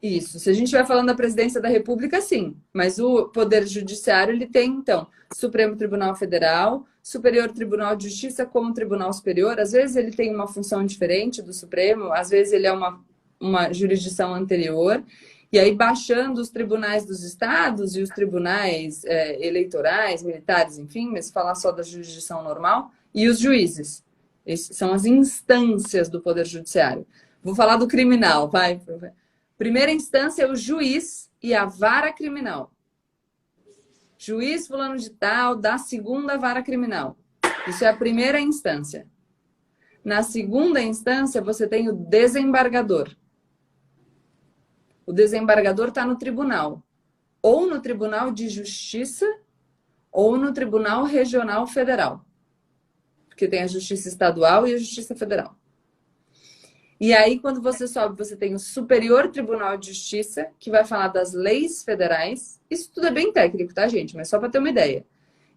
Isso, se a gente vai falando da presidência da República, sim. Mas o Poder Judiciário, ele tem, então, Supremo Tribunal Federal, Superior Tribunal de Justiça como Tribunal Superior. Às vezes ele tem uma função diferente do Supremo, às vezes ele é uma jurisdição anterior. E aí, baixando os tribunais dos estados e os tribunais eleitorais, militares, enfim, mas falar só da jurisdição normal, e os juízes. Essas são as instâncias do Poder Judiciário. Vou falar do criminal, vai. Primeira instância é o juiz e a vara criminal. Juiz fulano de tal da segunda vara criminal. Isso é a primeira instância. Na segunda instância, você tem o desembargador. O desembargador está no tribunal. Ou no Tribunal de Justiça, ou no Tribunal Regional Federal. Porque tem a Justiça Estadual e a Justiça Federal. E aí, quando você sobe, você tem o Superior Tribunal de Justiça, que vai falar das leis federais. Isso tudo é bem técnico, tá, gente? Mas só para ter uma ideia.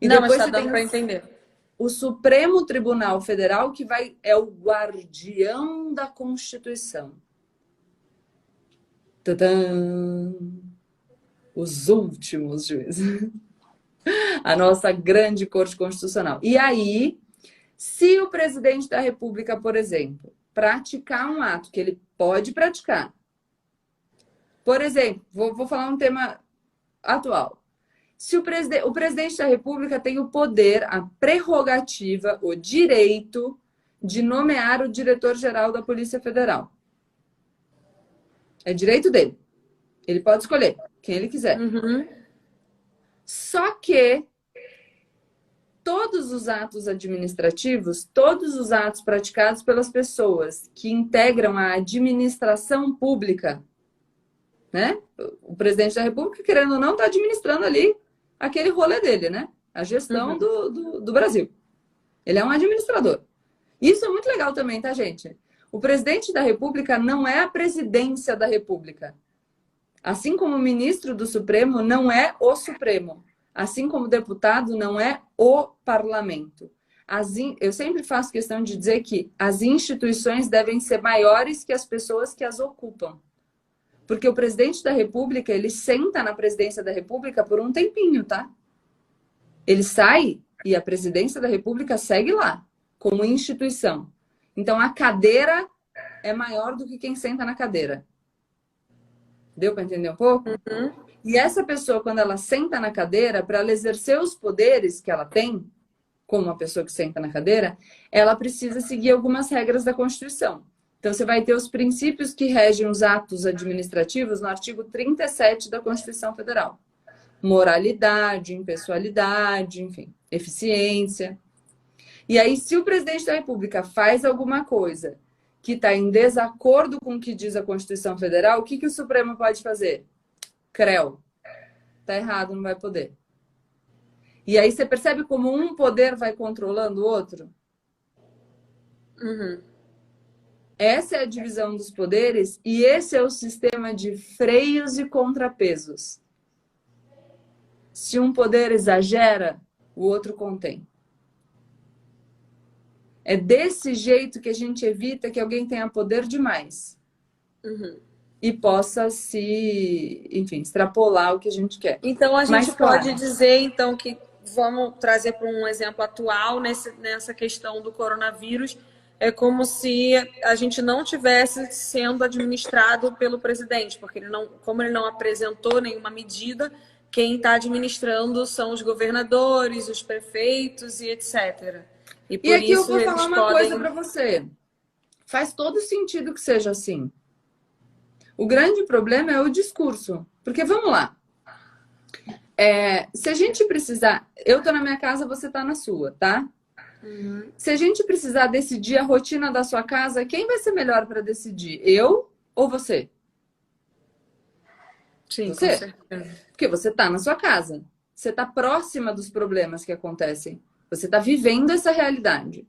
E Não, depois mas tá você dando tem para entender. o Supremo Tribunal Federal, que é o guardião da Constituição. Tadã! Os últimos juízes. A nossa grande Corte Constitucional. E aí, se o presidente da República, por exemplo, praticar um ato que ele pode praticar. Por exemplo, vou falar um tema atual. Se o presidente da República tem o poder, a prerrogativa, o direito de nomear o diretor-geral da Polícia Federal. É direito dele. Ele pode escolher quem ele quiser. Uhum. Só que todos os atos administrativos, todos os atos praticados pelas pessoas que integram a administração pública, né? O presidente da República, querendo ou não, está administrando ali aquele rolê dele, né? A gestão do Brasil. Ele é um administrador. Isso é muito legal também, tá, gente? O presidente da República não é a presidência da República. Assim como o ministro do Supremo não é o Supremo. Assim como o deputado não é o parlamento. Eu sempre faço questão de dizer que as instituições devem ser maiores que as pessoas que as ocupam. Porque o presidente da República, ele senta na presidência da República por um tempinho, tá? Ele sai e a presidência da República segue lá, como instituição. Então, a cadeira é maior do que quem senta na cadeira. Deu para entender um pouco? Uhum. E essa pessoa, quando ela senta na cadeira, para ela exercer os poderes que ela tem, como uma pessoa que senta na cadeira, ela precisa seguir algumas regras da Constituição. Então, você vai ter os princípios que regem os atos administrativos no artigo 37 da Constituição Federal. Moralidade, impessoalidade, enfim, eficiência. E aí, se o presidente da República faz alguma coisa que está em desacordo com o que diz a Constituição Federal, o que o Supremo pode fazer? CREO. Tá errado, não vai poder. E aí você percebe como um poder vai controlando o outro? Uhum. Essa é a divisão dos poderes e esse é o sistema de freios e contrapesos. Se um poder exagera, o outro contém. É desse jeito que a gente evita que alguém tenha poder demais. Uhum. E possa se, enfim, extrapolar o que a gente quer. Então, a gente Mas, claro, pode dizer, então, que vamos trazer para um exemplo atual nessa questão do coronavírus, é como se a gente não tivesse sendo administrado pelo presidente, porque como ele não apresentou nenhuma medida, quem está administrando são os governadores, os prefeitos e etc. E E por aqui eu isso vou falar eles uma coisa para podem... você. Faz todo sentido que seja assim. O grande problema é o discurso. Porque, vamos lá. Se a gente precisar... Eu tô na minha casa, você tá na sua, tá? Uhum. Se a gente precisar decidir a rotina da sua casa, quem vai ser melhor para decidir? Eu ou você? Sim, com Você. certeza. Porque você tá na sua casa. Você tá próxima dos problemas que acontecem. Você tá vivendo essa realidade.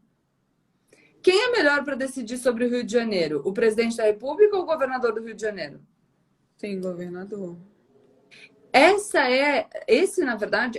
Quem é melhor para decidir sobre o Rio de Janeiro? O presidente da República ou o governador do Rio de Janeiro? Sim, governador. Esse, na verdade,